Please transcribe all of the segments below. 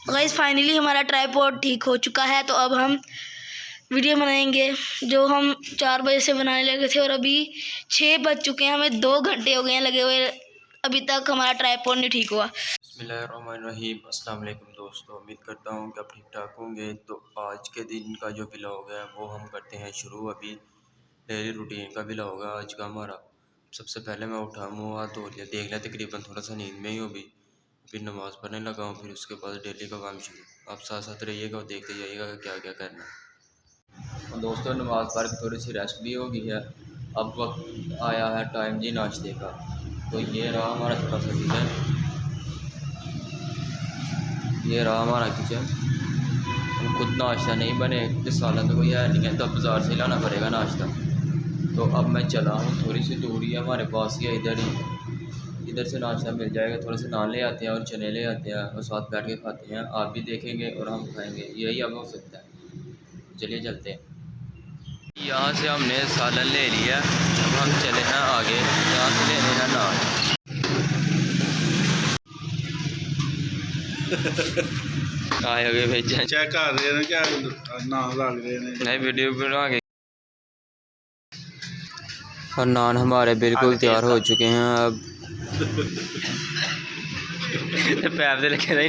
Guys finally हमारा tripod ठीक हो चुका है। तो अब हम वीडियो बनाएंगे जो हम 4 बजे से बनाने लगे थे और अभी 6 बज चुके हैं। हमें 2 घंटे हो गए हैं लगे हुए, अभी तक हमारा ट्राइपॉड नहीं ठीक हुआ। बिस्मिल्लाहिर्रहमानिर्रहीम। अस्सलाम वालेकुम दोस्तों, उम्मीद करता हूँ कि आप ठीक ठाक होंगे। तो आज के दिन का जो व्लॉग है वो हम करते हैं शुरू। अभी डेली रूटीन का व्लॉग है आज का हमारा। सबसे पहले मैं उठा, मुँह हाथ धो लिया, देख लिया तकरीबन थोड़ा सा नींद में ही हो भी, फिर नमाज़ पढ़ने लगा हूँ। फिर उसके बाद डेली का काम शुरू। आप साथ साथ रहिएगा और देखते जाइएगा कि क्या क्या करना है। और दोस्तों नमाज़ पढ़ के थोड़ी सी रेस्ट भी हो गई है। अब वक्त आया है टाइम जी नाश्ते का। तो ये रहा हमारा छोटा सा किचन, ये रहा हमारा किचन। हम खुद नाश्ता नहीं बने, इस सालन तो कोई है नहीं है, तो बाज़ार से लाना पड़ेगा नाश्ता। तो अब मैं चला हूँ, थोड़ी सी दूरी है हमारे पास ही है, इधर ही, इधर से नाश्ता मिल जाएगा। थोड़े से नान ले आते हैं और चने ले आते हैं और साथ बैठ के खाते हैं। आप भी देखेंगे और हम खाएंगे, यही अब हो सकता है। चलिए चलते हैं। यहाँ से हमने सालन ले लिया, अब हम चले हैं आगे, यहाँ से लेने हैं नान। आए हुए भेजा चेक कर रहे हैं क्या नाम लग रहे हैं, नहीं वीडियो बना के। और नान हमारे बिल्कुल तैयार हो चुके हैं। अब पैर से लगे नहीं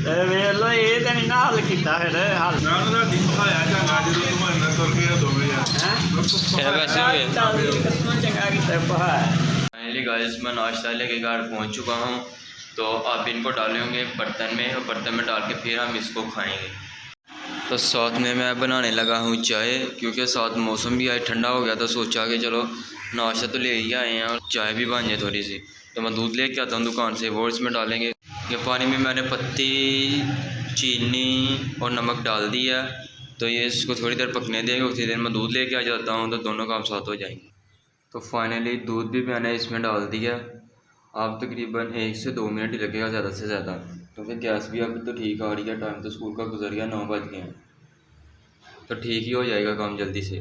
ਵੇਲੋ ਇਹ ਤਾਂ ਨਹੀਂ ਨਾ ਹੱਲ ਕੀਤਾ ਫਿਰ ਹੱਲ ਨਾ ਨਾ ਦਿਖਾਇਆ ਚੰਗਾ ਜਦੋਂ ਤੂੰ ਅੰਦਰ ਤੁਰ ਕੇ ਦੋਵੇਂ ਯਾਰ ਚੰਗਾ ਕੀਤਾ ਪਹਾ। फाइनली गाइस मैं नाश्ता लेके घर पहुंच चुका हूं। तो आप इनको डालेंगे बर्तन में और बर्तन में डाल के फिर हम इसको खाएंगे। तो साथ में मैं बनाने लगा हूं चाय, क्योंकि साथ मौसम भी आज ठंडा हो गया। तो सोचा कि चलो नाश्ता तो ले ही आए हैं और चाय भी बन जाए थोड़ी सी। तो मैं दूध लेके आता हूँ दुकान से, वो इसमें डालेंगे। ये पानी में मैंने पत्ती, चीनी और नमक डाल दिया। तो ये इसको थोड़ी देर पकने देंगे, उसी देर मैं दूध लेके आ जाता हूँ, तो दोनों काम साथ हो जाएंगे। तो फाइनली दूध भी मैंने इसमें डाल दिया। अब तकरीबन 1 से 2 मिनट ही लगेगा ज़्यादा से ज़्यादा, क्योंकि गैस भी अब तो ठीक आ रही है। टाइम तो स्कूल का गुजर गया, 9 बज गए हैं, तो ठीक ही हो जाएगा काम जल्दी से।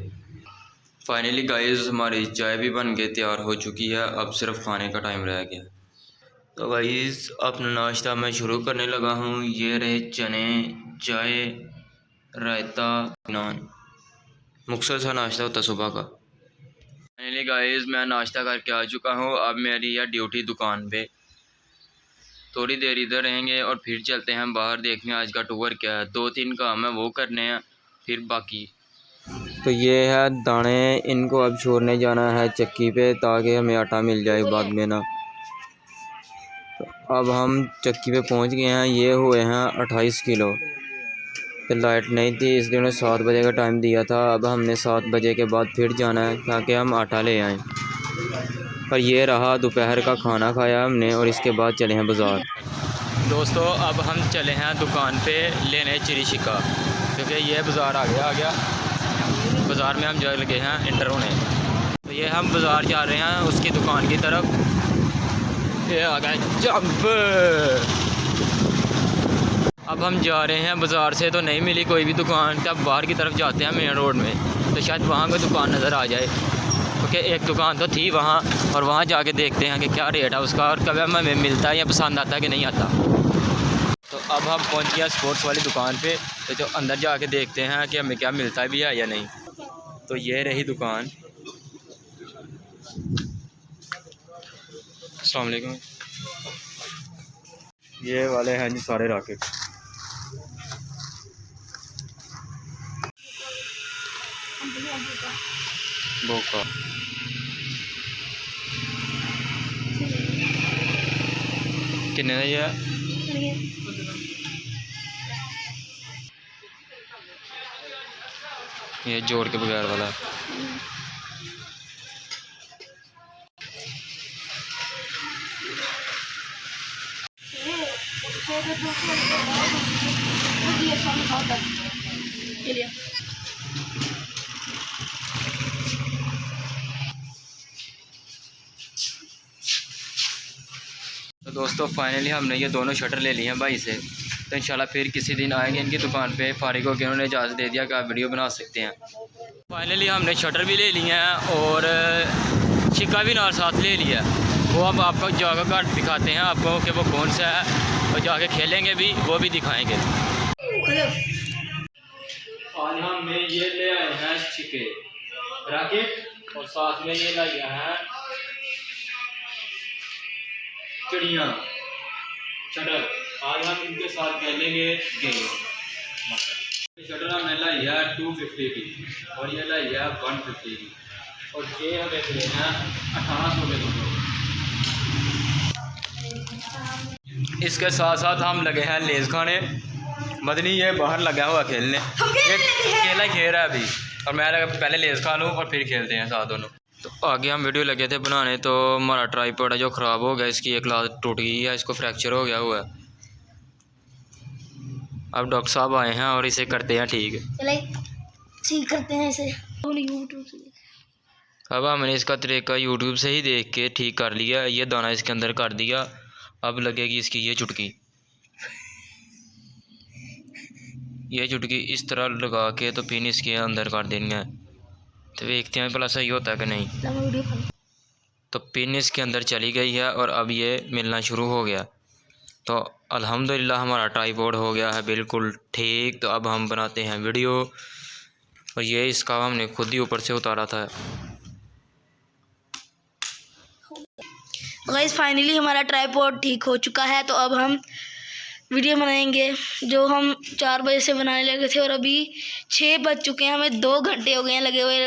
फाइनली गाइस हमारी चाय भी बन के तैयार हो चुकी है, अब सिर्फ खाने का टाइम रह गया। तो गाइस अपना नाश्ता मैं शुरू करने लगा हूँ। ये रहे चने, चाय, रायता, नान। मुख्तसर सा नाश्ता होता सुबह का। फाइनली गाइस मैं नाश्ता करके आ चुका हूँ। अब मेरी है ड्यूटी दुकान पे, थोड़ी देर इधर रहेंगे और फिर चलते हैं बाहर देखने आज का टूर क्या है। 2-3 काम है वो करने हैं, फिर बाकी। तो ये है दाने, इनको अब छोड़ने जाना है चक्की पे ताकि हमें आटा मिल जाए बाद में ना। तो अब हम चक्की पे पहुंच गए हैं। ये हुए हैं 28 किलो। तो लाइट नहीं थी इसलिए उन्होंने 7 बजे का टाइम दिया था। अब हमने 7 बजे के बाद फिर जाना है ताकि हम आटा ले आएँ। और ये रहा दोपहर का खाना खाया हमने और इसके बाद चले हैं बाज़ार। दोस्तों अब हम चले हैं दुकान पे लेने चिरी शिक्का, क्योंकि ये बाज़ार आ गया। बाज़ार में हम जा लगे हैं इंटर होने। तो ये हम बाज़ार जा रहे हैं उसकी दुकान की तरफ। ये आ गया जंप। अब हम जा रहे हैं बाज़ार से, तो नहीं मिली कोई भी दुकान। तो अब बाहर की तरफ जाते हैं मेन रोड में, तो शायद वहाँ कोई दुकान नज़र आ जाए, क्योंकि एक दुकान तो थी वहाँ। और वहाँ जाके देखते हैं कि क्या रेट है उसका और कभी हमें मिलता है या पसंद आता है कि नहीं आता। तो अब हम पहुँच गए स्पोर्ट्स वाली दुकान पे। तो जो अंदर जाके देखते हैं कि हमें क्या मिलता भी है या नहीं। तो ये रही दुकान। अस्सलाम वालेकुम। ये वाले हैं जी सारे रॉकेट। बोका कितने का ये? ये जोड़ के बगैर वाला। तो दोस्तों फाइनली हमने ये दोनों शटर ले लिए हैं भाई से। तो इंशाल्लाह फिर किसी दिन आएंगे इनकी दुकान पे। फारिग होकर उन्होंने इजाज़त दे दिया कि आप वीडियो बना सकते हैं। फाइनली हमने शटर भी ले लिए हैं और सिक्का भी नाल साथ ले लिया, वो हम आपको जाकर घर दिखाते हैं आपको कि वो कौन सा है, और जाके खेलेंगे भी, वो भी दिखाएंगे। आज हम ये ले आए हैं छिके रैकेट, और साथ में ये लाए हैं चिड़िया शटर। आज हम इनके साथ खेलेंगे गेम। शटर हमने लाई है 250 की, और ये लाई है 150 की, और ये हमें खेले हैं 1800 के दोनों। इसके साथ साथ हम लगे हैं लेज़ खाने। मदनी ये बाहर लगा हुआ खेलने, ये अकेला ही खेल रहा है अभी, और मैं लगा पहले लेज़ खा लूँ और फिर खेलते हैं साथ दोनों। तो आगे हम वीडियो लगे थे बनाने, तो हमारा ट्राइपॉड है जो ख़राब हो गया, इसकी एक लात टूट गई है, इसको फ्रैक्चर हो गया हुआ है। अब डॉक्टर साहब आए हैं और इसे करते हैं ठीक। ठीक करते हैं इसे यूट्यूब से। अब हमने इसका तरीका यूट्यूब से ही देख के ठीक कर लिया। ये दाना इसके अंदर कर दिया, अब लगेगी इसकी ये चुटकी। ये चुटकी इस तरह लगा के तो पिन इसके अंदर कर देनी है, तो देखते हैं भला सही होता है कि नहीं। तो पिन इसके अंदर चली गई है और अब ये मिलना शुरू हो गया। तो अल्हम्दुलिल्लाह हमारा ट्राइपॉड हो गया है बिल्कुल ठीक। तो अब हम बनाते हैं वीडियो, और ये इसका हमने खुद ही ऊपर से उतारा था। गाइस फाइनली हमारा ट्राइपॉड ठीक हो चुका है, तो अब हम वीडियो बनाएंगे जो हम 4 बजे से बनाने लगे थे, और अभी 6 बज चुके हैं, हमें 2 घंटे हो गए हैं लगे हुए,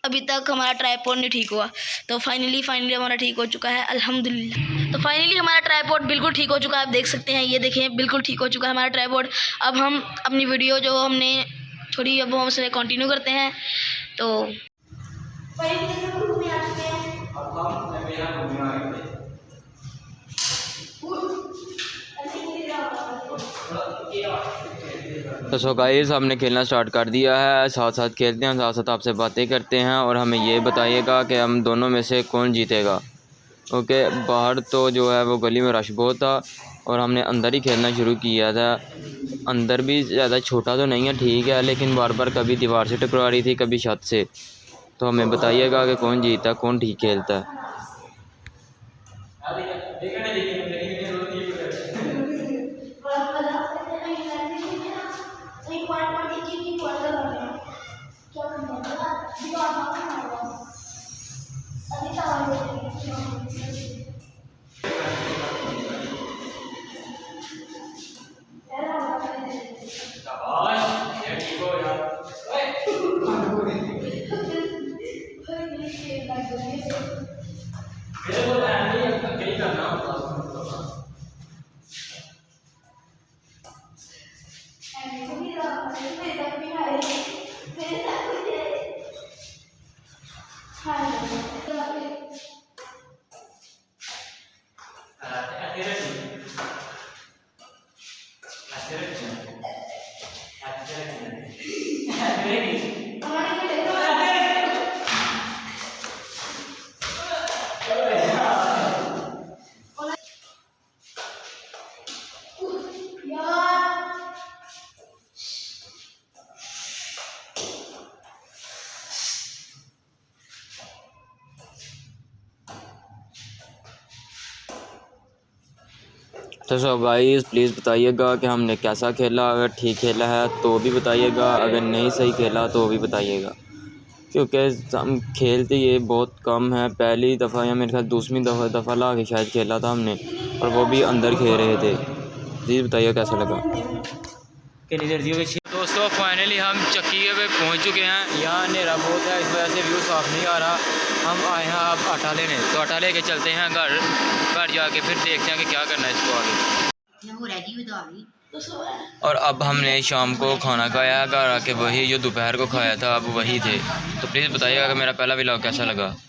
अभी तक हमारा ट्राइपॉड नहीं ठीक हुआ। तो फाइनली हमारा ठीक हो चुका है अल्हम्दुलिल्लाह। तो फाइनली हमारा ट्राइपॉड बिल्कुल ठीक हो चुका है, आप देख सकते हैं, ये देखें बिल्कुल ठीक हो चुका है हमारा ट्राइपॉड। अब हम अपनी वीडियो जो हमने छोड़ी अब हम उसे कंटिन्यू करते हैं। तो तो सो गाइस हमने खेलना स्टार्ट कर दिया है, साथ साथ खेलते हैं, साथ साथ आपसे बातें करते हैं, और हमें ये बताइएगा कि हम दोनों में से कौन जीतेगा। ओके, बाहर तो जो है वो गली में रश बहुत था, और हमने अंदर ही खेलना शुरू किया था। अंदर भी ज़्यादा छोटा तो नहीं है, ठीक है, लेकिन बार बार कभी दीवार से टकरा रही थी, कभी छत से। तो हमें बताइएगा कि कौन जीता, कौन ठीक खेलता है। तो सो गाइस प्लीज़ बताइएगा कि हमने कैसा खेला, अगर ठीक खेला है तो भी बताइएगा, अगर नहीं सही खेला तो भी बताइएगा, क्योंकि हम खेलते ये बहुत कम है। पहली दफ़ा या मेरे ख्याल दूसरी दफ़ा ला के शायद खेला था हमने, और वो भी अंदर खेल रहे थे। प्लीज़ बताइए कैसा लगा। कितनी देर दी? दोस्तों फाइनली हम चक्की पे पहुंच चुके हैं। यहाँ अंधेरा बहुत है, इस वजह से व्यू साफ नहीं आ रहा। हम आए हैं अब आटा लेने, तो आटा लेके चलते हैं घर जाके फिर देखते हैं कि क्या करना है इसको आगे। और अब हमने शाम को खाना खाया, घर आके वही जो दोपहर को खाया था अब वही थे। तो प्लीज़ बताइएगा कि मेरा पहला व्लॉग कैसा लगा।